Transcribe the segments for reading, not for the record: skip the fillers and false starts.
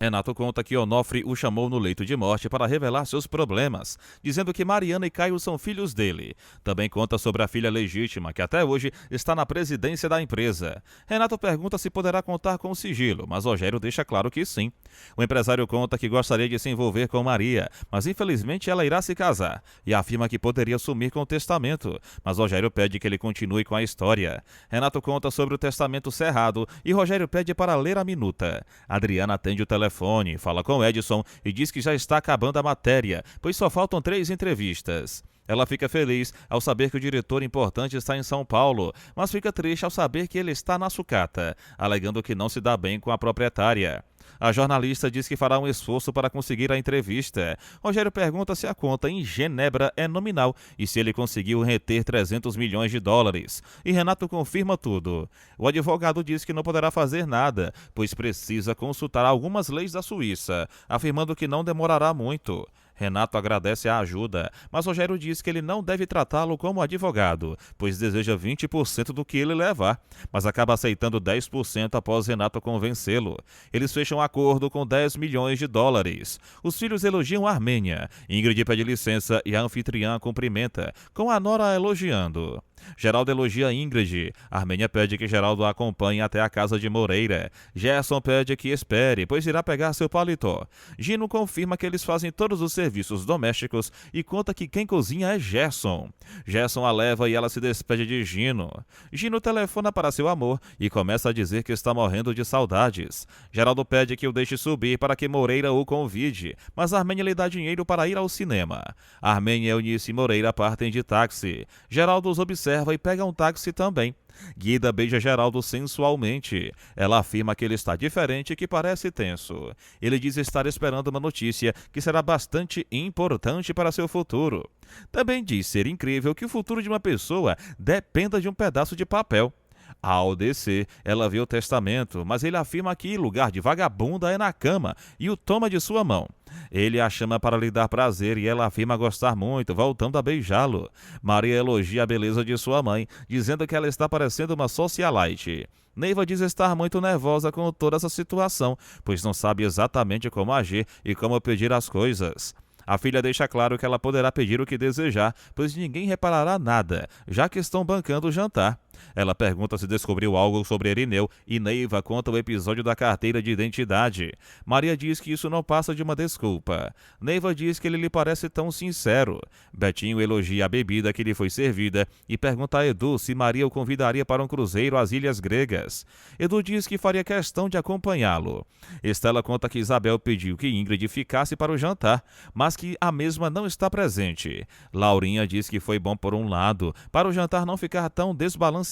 Renato conta que Onofre o chamou no leito de morte para revelar seus problemas, dizendo que Mariana e Caio são filhos dele. Também conta sobre a filha legítima, que até hoje está na presidência da empresa. Renato pergunta se poderá contar com o sigilo, mas Rogério deixa claro que sim. O empresário conta que gostaria de se envolver com Maria, mas infelizmente ela irá se casar, e afirma que poderia sumir com o testamento, mas Rogério pede que ele continue com a história. Renato conta sobre o testamento cerrado e Rogério pede para ler a minuta. Adriana atende o telefone, fala com Edson e diz que já está acabando a matéria, pois só faltam 3 entrevistas. Ela fica feliz ao saber que o diretor importante está em São Paulo, mas fica triste ao saber que ele está na sucata, alegando que não se dá bem com a proprietária. A jornalista diz que fará um esforço para conseguir a entrevista. Rogério pergunta se a conta em Genebra é nominal e se ele conseguiu reter 300 milhões de dólares. E Renato confirma tudo. O advogado diz que não poderá fazer nada, pois precisa consultar algumas leis da Suíça, afirmando que não demorará muito. Renato agradece a ajuda, mas Rogério diz que ele não deve tratá-lo como advogado, pois deseja 20% do que ele levar, mas acaba aceitando 10% após Renato convencê-lo. Eles fecham um acordo com 10 milhões de dólares. Os filhos elogiam a Armênia. Ingrid pede licença e a anfitriã cumprimenta, com a nora elogiando. Geraldo elogia Ingrid. Armênia pede que Geraldo a acompanhe até a casa de Moreira. Gerson pede que espere, pois irá pegar seu paletó. Gino confirma que eles fazem todos os serviços domésticos e conta que quem cozinha é Gerson. Gerson a leva e ela se despede de Gino. Gino telefona para seu amor e começa a dizer que está morrendo de saudades. Geraldo pede que o deixe subir para que Moreira o convide, mas Armênia lhe dá dinheiro para ir ao cinema. Armênia, Eunice e Moreira partem de táxi. Geraldo os observa e pega um táxi também. Guida beija Geraldo sensualmente. Ela afirma que ele está diferente e que parece tenso. Ele diz estar esperando uma notícia que será bastante importante para seu futuro. Também diz ser incrível que o futuro de uma pessoa dependa de um pedaço de papel. Ao descer, ela vê o testamento, mas ele afirma que lugar de vagabunda é na cama e o toma de sua mão. Ele a chama para lhe dar prazer e ela afirma gostar muito, voltando a beijá-lo. Maria elogia a beleza de sua mãe, dizendo que ela está parecendo uma socialite. Neiva diz estar muito nervosa com toda essa situação, pois não sabe exatamente como agir e como pedir as coisas. A filha deixa claro que ela poderá pedir o que desejar, pois ninguém reparará nada, já que estão bancando o jantar. Ela pergunta se descobriu algo sobre Erineu e Neiva conta o episódio da carteira de identidade. Maria diz que isso não passa de uma desculpa. Neiva diz que ele lhe parece tão sincero. Betinho elogia a bebida que lhe foi servida e pergunta a Edu se Maria o convidaria para um cruzeiro às Ilhas Gregas. Edu diz que faria questão de acompanhá-lo. Estela conta que Isabel pediu que Ingrid ficasse para o jantar, mas que a mesma não está presente. Laurinha diz que foi bom por um lado, para o jantar não ficar tão desbalanceado.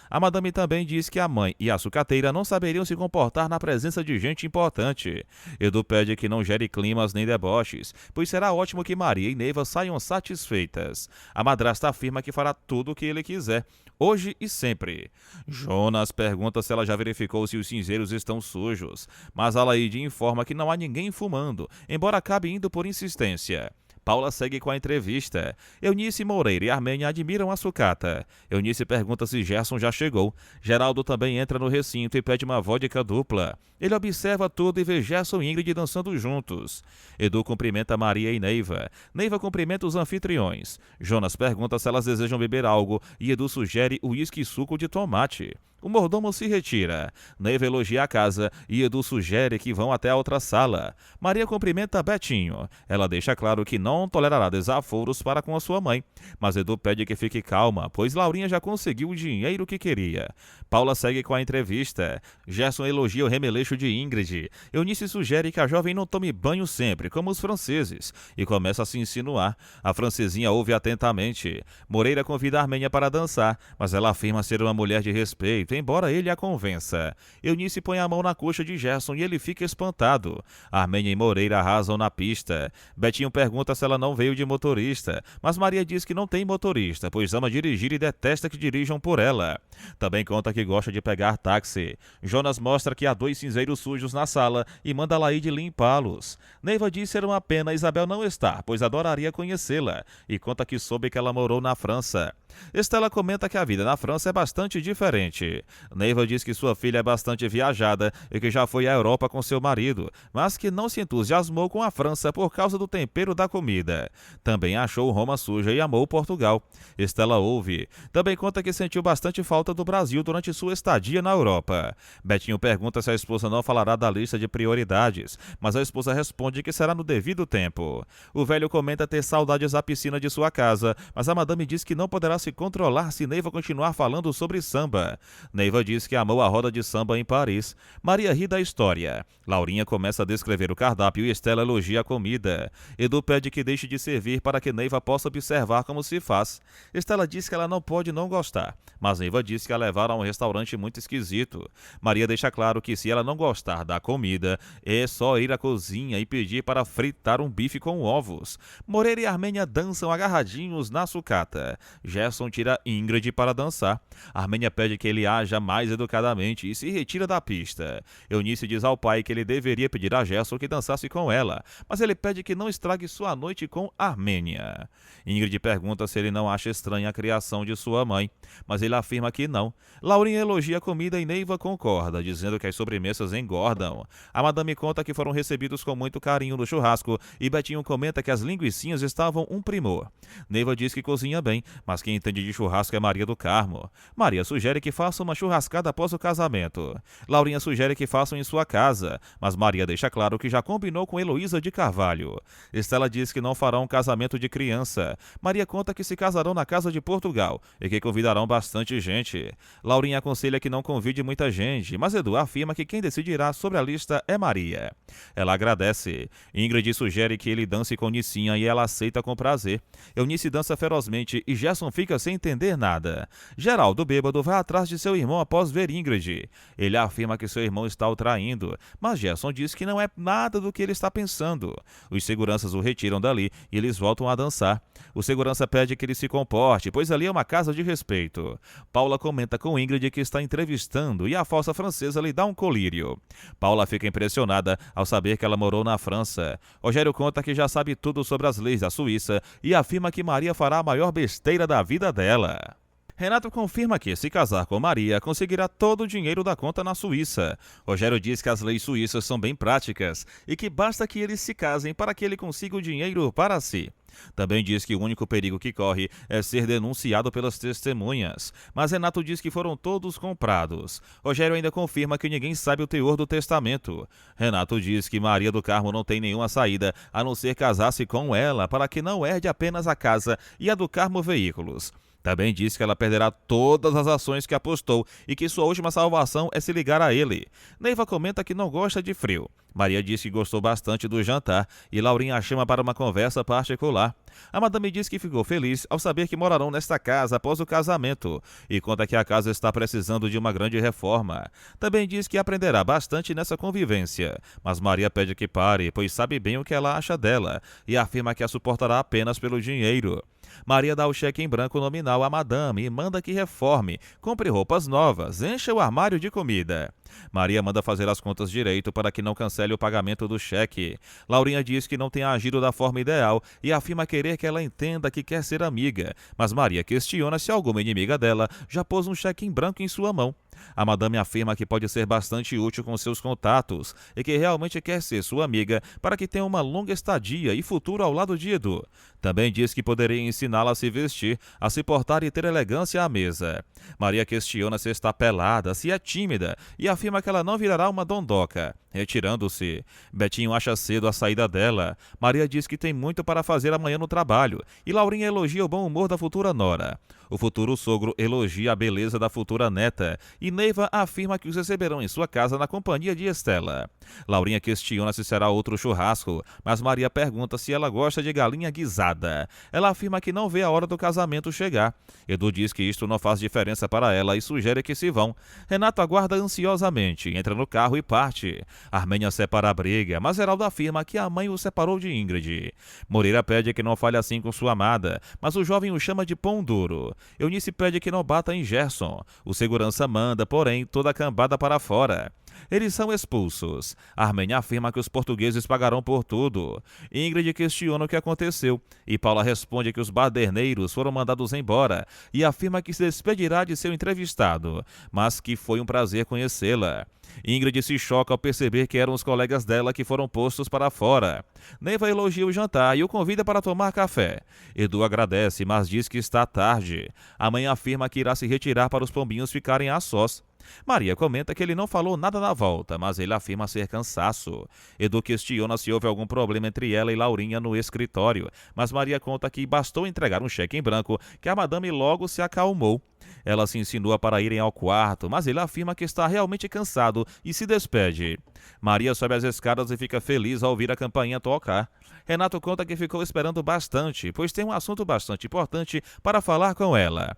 A madame também diz que a mãe e a sucateira não saberiam se comportar na presença de gente importante. Edu pede que não gere climas nem deboches, pois será ótimo que Maria e Neiva saiam satisfeitas. A madrasta afirma que fará tudo o que ele quiser, hoje e sempre. Jonas pergunta se ela já verificou se os cinzeiros estão sujos, mas Alaide informa que não há ninguém fumando, embora acabe indo por insistência. Paula segue com a entrevista. Eunice Moreira e Armênia admiram a sucata. Eunice pergunta se Gerson já chegou. Geraldo também entra no recinto e pede uma vodka dupla. Ele observa tudo e vê Gerson e Ingrid dançando juntos. Edu cumprimenta Maria e Neiva. Neiva cumprimenta os anfitriões. Jonas pergunta se elas desejam beber algo e Edu sugere uísque e suco de tomate. O mordomo se retira. Neiva elogia a casa e Edu sugere que vão até a outra sala. Maria cumprimenta Betinho. Ela deixa claro que não tolerará desaforos para com a sua mãe. Mas Edu pede que fique calma, pois Laurinha já conseguiu o dinheiro que queria. Paula segue com a entrevista. Gerson elogia o remeleixo de Ingrid. Eunice sugere que a jovem não tome banho sempre, como os franceses, e começa a se insinuar. A francesinha ouve atentamente. Moreira convida a Armênia para dançar, mas ela afirma ser uma mulher de respeito, embora ele a convença. Eunice põe a mão na coxa de Gerson e ele fica espantado. Armênia e Moreira arrasam na pista. Betinho pergunta se ela não veio de motorista, mas Maria diz que não tem motorista, pois ama dirigir e detesta que dirijam por ela. Também conta que gosta de pegar táxi. Jonas mostra que há 2 cinzeiros sujos na sala e manda Laide limpá-los. Neiva diz ser uma pena Isabel não estar, pois adoraria conhecê-la, e conta que soube que ela morou na França. Estela comenta que a vida na França é bastante diferente. hoje. Neiva diz que sua filha é bastante viajada e que já foi à Europa com seu marido, mas que não se entusiasmou com a França por causa do tempero da comida. Também achou Roma suja e amou Portugal. Estela ouve. Também conta que sentiu bastante falta do Brasil durante sua estadia na Europa. Betinho pergunta se a esposa não falará da lista de prioridades, mas a esposa responde que será no devido tempo. O velho comenta ter saudades da piscina de sua casa, mas a madame diz que não poderá se controlar se Neiva continuar falando sobre samba. Neiva diz que amou a roda de samba em Paris. Maria ri da história. Laurinha começa a descrever o cardápio e Estela elogia a comida. Edu pede que deixe de servir para que Neiva possa observar como se faz. Estela diz que ela não pode não gostar, mas Neiva diz que a levaram a um restaurante muito esquisito. Maria deixa claro que se ela não gostar da comida, é só ir à cozinha e pedir para fritar um bife com ovos. Moreira e Armênia dançam agarradinhos na sucata. Gerson tira Ingrid para dançar. Armênia pede que ele haja mais educadamente e se retira da pista. Eunice diz ao pai que ele deveria pedir a Gerson que dançasse com ela, mas ele pede que não estrague sua noite com Armênia. Ingrid pergunta se ele não acha estranha a criação de sua mãe, mas ele afirma que não. Laurinha elogia a comida e Neiva concorda, dizendo que as sobremesas engordam. A madame conta que foram recebidos com muito carinho no churrasco e Betinho comenta que as linguicinhas estavam um primor. Neiva diz que cozinha bem, mas quem entende de churrasco é Maria do Carmo. Maria sugere que façam uma churrascada após o casamento. Laurinha sugere que façam em sua casa, mas Maria deixa claro que já combinou com Heloísa de Carvalho. Estela diz que não farão um casamento de criança. Maria conta que se casarão na casa de Portugal e que convidarão bastante gente. Laurinha aconselha que não convide muita gente, mas Edu afirma que quem decidirá sobre a lista é Maria. Ela agradece. Ingrid sugere que ele dance com Nicinha e ela aceita com prazer. Eunice dança ferozmente e Gerson fica sem entender nada. Geraldo, bêbado, vai atrás de seu irmão após ver Ingrid. Ele afirma que seu irmão está o traindo, mas Gerson diz que não é nada do que ele está pensando. Os seguranças o retiram dali e eles voltam a dançar. O segurança pede que ele se comporte, pois ali é uma casa de respeito. Paula comenta com Ingrid que está entrevistando e a falsa francesa lhe dá um colírio. Paula fica impressionada ao saber que ela morou na França. Rogério conta que já sabe tudo sobre as leis da Suíça e afirma que Maria fará a maior besteira da vida dela. Renato confirma que, se casar com Maria, conseguirá todo o dinheiro da conta na Suíça. Rogério diz que as leis suíças são bem práticas e que basta que eles se casem para que ele consiga o dinheiro para si. Também diz que o único perigo que corre é ser denunciado pelas testemunhas, mas Renato diz que foram todos comprados. Rogério ainda confirma que ninguém sabe o teor do testamento. Renato diz que Maria do Carmo não tem nenhuma saída a não ser casar-se com ela para que não herde apenas a casa e a do Carmo Veículos. Também diz que ela perderá todas as ações que apostou e que sua última salvação é se ligar a ele. Neiva comenta que não gosta de frio. Maria diz que gostou bastante do jantar e Laurinha a chama para uma conversa particular. A madame diz que ficou feliz ao saber que morarão nesta casa após o casamento e conta que a casa está precisando de uma grande reforma. Também diz que aprenderá bastante nessa convivência, mas Maria pede que pare, pois sabe bem o que ela acha dela e afirma que a suportará apenas pelo dinheiro. Maria dá o cheque em branco nominal à madame e manda que reforme, compre roupas novas, encha o armário de comida. Maria manda fazer as contas direito para que não cancele o pagamento do cheque. Laurinha diz que não tem agido da forma ideal e afirma querer que ela entenda que quer ser amiga, mas Maria questiona se alguma inimiga dela já pôs um cheque em branco em sua mão. A madame afirma que pode ser bastante útil com seus contatos e que realmente quer ser sua amiga para que tenha uma longa estadia e futuro ao lado de Edu. Também diz que poderia ensiná-la a se vestir, a se portar e ter elegância à mesa. Maria questiona se está pelada, se é tímida e afirma que ela não virará uma dondoca, retirando-se. Betinho acha cedo a saída dela. Maria diz que tem muito para fazer amanhã no trabalho e Laurinha elogia o bom humor da futura nora. O futuro sogro elogia a beleza da futura neta e Neiva afirma que os receberão em sua casa na companhia de Estela. Laurinha questiona se será outro churrasco, mas Maria pergunta se ela gosta de galinha guisada. Ela afirma que não vê a hora do casamento chegar. Edu diz que isto não faz diferença para ela e sugere que se vão. Renato aguarda ansiosamente, entra no carro e parte. Armênia separa a briga, mas Geraldo afirma que a mãe o separou de Ingrid. Moreira pede que não fale assim com sua amada, mas o jovem o chama de pão duro. Eunice pede que não bata em Gerson. O segurança manda, porém, toda a cambada para fora. Eles são expulsos. Armênia afirma que os portugueses pagarão por tudo. Ingrid questiona o que aconteceu e Paula responde que os baderneiros foram mandados embora e afirma que se despedirá de seu entrevistado, mas que foi um prazer conhecê-la. Ingrid se choca ao perceber que eram os colegas dela que foram postos para fora. Neiva elogia o jantar e o convida para tomar café. Edu agradece, mas diz que está tarde. A mãe afirma que irá se retirar para os pombinhos ficarem a sós. Maria comenta que ele não falou nada na volta, mas ele afirma ser cansaço. Edu questiona se houve algum problema entre ela e Laurinha no escritório, mas Maria conta que bastou entregar um cheque em branco que a madame logo se acalmou. Ela se insinua para irem ao quarto, mas ele afirma que está realmente cansado e se despede. Maria sobe as escadas e fica feliz ao ouvir a campainha tocar. Renato conta que ficou esperando bastante, pois tem um assunto bastante importante para falar com ela.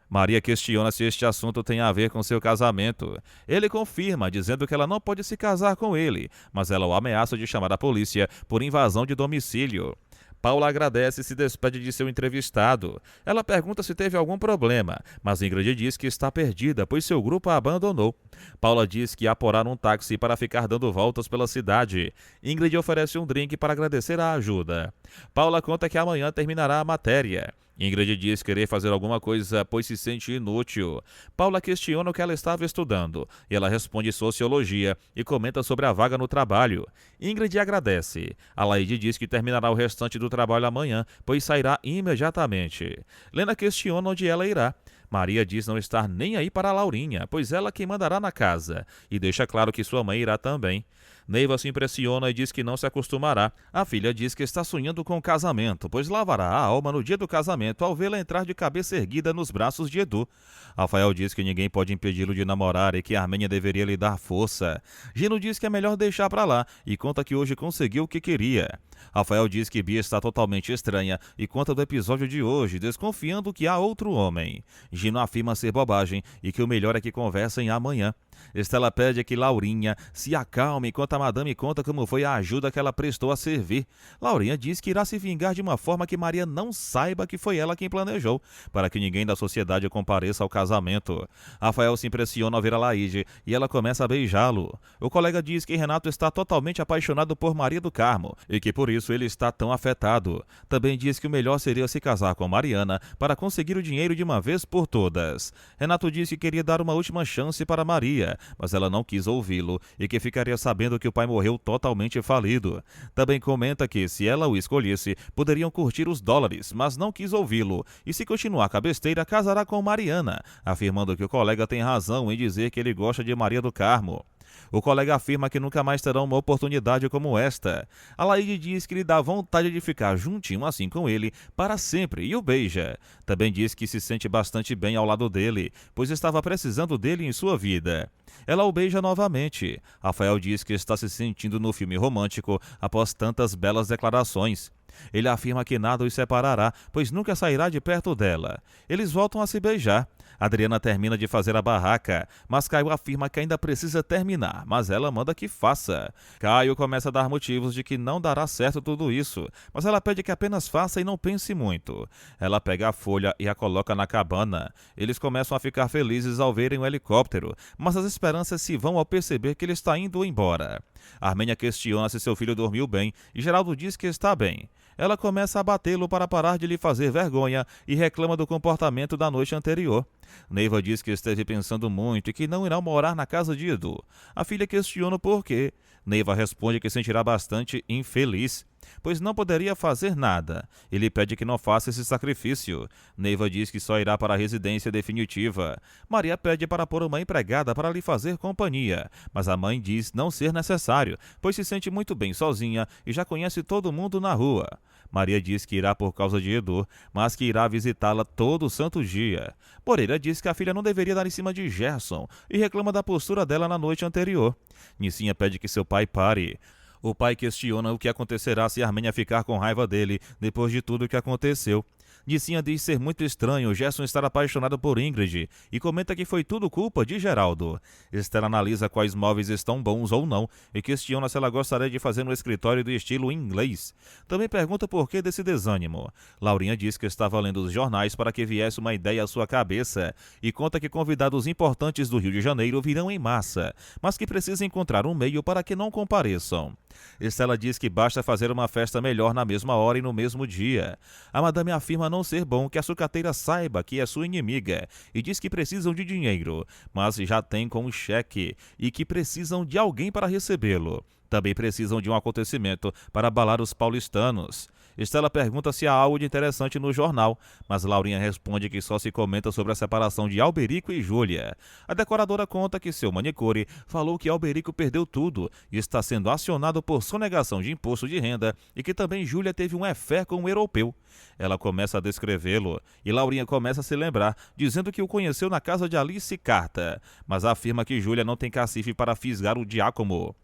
Maria questiona se este assunto tem a ver com seu casamento. Ele confirma, dizendo que ela não pode se casar com ele, mas ela o ameaça de chamar a polícia por invasão de domicílio. Paula agradece e se despede de seu entrevistado. Ela pergunta se teve algum problema, mas Ingrid diz que está perdida, pois seu grupo a abandonou. Paula diz que aporá um táxi para ficar dando voltas pela cidade. Ingrid oferece um drink para agradecer a ajuda. Paula conta que amanhã terminará a matéria. Ingrid diz querer fazer alguma coisa, pois se sente inútil. Paula questiona o que ela estava estudando, e ela responde sociologia e comenta sobre a vaga no trabalho. Ingrid agradece. Alaide diz que terminará o restante do trabalho amanhã, pois sairá imediatamente. Lena questiona onde ela irá. Maria diz não estar nem aí para a Laurinha, pois ela quem mandará na casa, e deixa claro que sua mãe irá também. Neiva se impressiona e diz que não se acostumará. A filha diz que está sonhando com o casamento, pois lavará a alma no dia do casamento ao vê-la entrar de cabeça erguida nos braços de Edu. Rafael diz que ninguém pode impedi-lo de namorar e que Armênia deveria lhe dar força. Gino diz que é melhor deixar pra lá e conta que hoje conseguiu o que queria. Rafael diz que Bia está totalmente estranha e conta do episódio de hoje, desconfiando que há outro homem. Gino afirma ser bobagem e que o melhor é que conversem amanhã. Estela pede que Laurinha se acalme enquanto a madame conta como foi a ajuda que ela prestou a servir. Laurinha diz que irá se vingar de uma forma que Maria não saiba que foi ela quem planejou, para que ninguém da sociedade compareça ao casamento. Rafael se impressiona ao ver a Laíde e ela começa a beijá-lo. O colega diz que Renato está totalmente apaixonado por Maria do Carmo e que por isso ele está tão afetado. Também diz que o melhor seria se casar com Mariana para conseguir o dinheiro de uma vez por todas. Renato diz que queria dar uma última chance para Maria, mas ela não quis ouvi-lo e que ficaria sabendo que o pai morreu totalmente falido. Também comenta que, se ela o escolhesse, poderiam curtir os dólares, mas não quis ouvi-lo e, se continuar com a besteira, casará com Mariana, afirmando que o colega tem razão em dizer que ele gosta de Maria do Carmo. O colega afirma que nunca mais terá uma oportunidade como esta. A Laíde diz que lhe dá vontade de ficar juntinho assim com ele para sempre e o beija. Também diz que se sente bastante bem ao lado dele, pois estava precisando dele em sua vida. Ela o beija novamente. Rafael diz que está se sentindo no filme romântico após tantas belas declarações. Ele afirma que nada os separará, pois nunca sairá de perto dela. Eles voltam a se beijar. Adriana termina de fazer a barraca, mas Caio afirma que ainda precisa terminar, mas ela manda que faça. Caio começa a dar motivos de que não dará certo tudo isso, mas ela pede que apenas faça e não pense muito. Ela pega a folha e a coloca na cabana. Eles começam a ficar felizes ao verem o helicóptero, mas as esperanças se vão ao perceber que ele está indo embora. Armênia questiona se seu filho dormiu bem e Geraldo diz que está bem. Ela começa a batê-lo para parar de lhe fazer vergonha e reclama do comportamento da noite anterior. Neiva diz que esteve pensando muito e que não irá morar na casa de Edu. A filha questiona o porquê. Neiva responde que sentirá bastante infeliz, pois não poderia fazer nada. Ele pede que não faça esse sacrifício. Neiva diz que só irá para a residência definitiva. Maria pede para pôr uma empregada para lhe fazer companhia, mas a mãe diz não ser necessário, pois se sente muito bem sozinha e já conhece todo mundo na rua. Maria diz que irá por causa de Edu, mas que irá visitá-la todo santo dia. Moreira diz que a filha não deveria dar em cima de Gerson e reclama da postura dela na noite anterior. Nicinha pede que seu pai pare. O pai questiona o que acontecerá se Armênia ficar com raiva dele depois de tudo o que aconteceu. Nicinha diz ser muito estranho Gerson estar apaixonado por Ingrid e comenta que foi tudo culpa de Geraldo. Estela analisa quais móveis estão bons ou não e questiona se ela gostaria de fazer no escritório do estilo inglês. Também pergunta por que desse desânimo. Laurinha diz que estava lendo os jornais para que viesse uma ideia à sua cabeça e conta que convidados importantes do Rio de Janeiro virão em massa, mas que precisa encontrar um meio para que não compareçam. Estela diz que basta fazer uma festa melhor na mesma hora e no mesmo dia. A madame afirma não ser bom que a sucateira saiba que é sua inimiga e diz que precisam de dinheiro, mas já tem com um cheque e que precisam de alguém para recebê-lo. Também precisam de um acontecimento para abalar os paulistanos. Estela pergunta se há algo de interessante no jornal, mas Laurinha responde que só se comenta sobre a separação de Alberico e Júlia. A decoradora conta que seu manicure falou que Alberico perdeu tudo e está sendo acionado por sonegação de imposto de renda e que também Júlia teve um affair com um europeu. Ela começa a descrevê-lo e Laurinha começa a se lembrar, dizendo que o conheceu na casa de Alice Carta, mas afirma que Júlia não tem cacife para fisgar o Giacomo.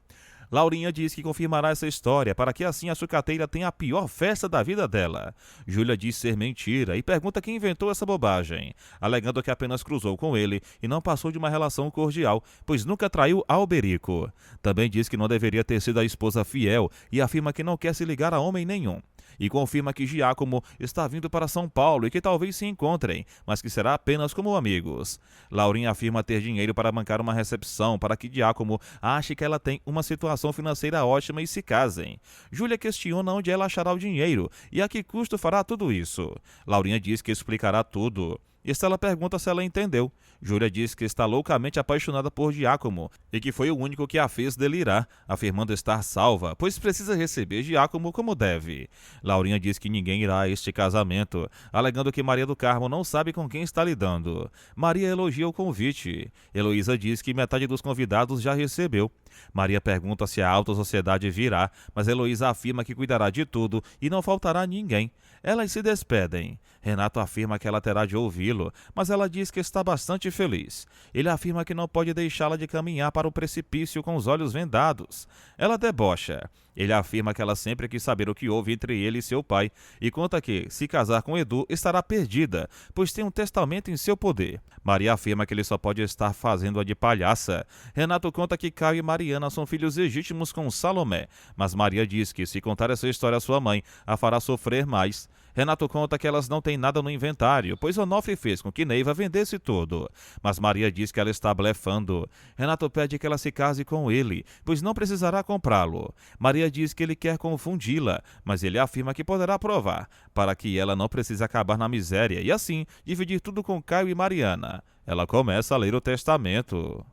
Laurinha diz que confirmará essa história para que assim a sucateira tenha a pior festa da vida dela. Júlia diz ser mentira e pergunta quem inventou essa bobagem, alegando que apenas cruzou com ele e não passou de uma relação cordial, pois nunca traiu Alberico. Também diz que não deveria ter sido a esposa fiel e afirma que não quer se ligar a homem nenhum. E confirma que Giacomo está vindo para São Paulo e que talvez se encontrem, mas que será apenas como amigos. Laurinha afirma ter dinheiro para bancar uma recepção para que Giacomo ache que ela tem uma situação financeira ótima e se casem. Júlia questiona onde ela achará o dinheiro e a que custo fará tudo isso. Laurinha diz que explicará tudo. Estela pergunta se ela entendeu. Júlia diz que está loucamente apaixonada por Giacomo e que foi o único que a fez delirar, afirmando estar salva, pois precisa receber Giacomo como deve. Laurinha diz que ninguém irá a este casamento, alegando que Maria do Carmo não sabe com quem está lidando. Maria elogia o convite. Heloísa diz que metade dos convidados já recebeu. Maria pergunta se a alta sociedade virá, mas Heloísa afirma que cuidará de tudo e não faltará ninguém. Elas se despedem. Renato afirma que ela terá de ouvi-lo, mas ela diz que está bastante feliz. Ele afirma que não pode deixá-la de caminhar para o precipício com os olhos vendados. Ela debocha. Ele afirma que ela sempre quis saber o que houve entre ele e seu pai, e conta que, se casar com Edu, estará perdida, pois tem um testamento em seu poder. Maria afirma que ele só pode estar fazendo a de palhaça. Renato conta que Caio e Mariana são filhos legítimos com Salomé, mas Maria diz que, se contar essa história à sua mãe, a fará sofrer mais. Renato conta que elas não têm nada no inventário, pois Onofre fez com que Neiva vendesse tudo. Mas Maria diz que ela está blefando. Renato pede que ela se case com ele, pois não precisará comprá-lo. Maria diz que ele quer confundi-la, mas ele afirma que poderá provar, para que ela não precise acabar na miséria e assim dividir tudo com Caio e Mariana. Ela começa a ler o testamento.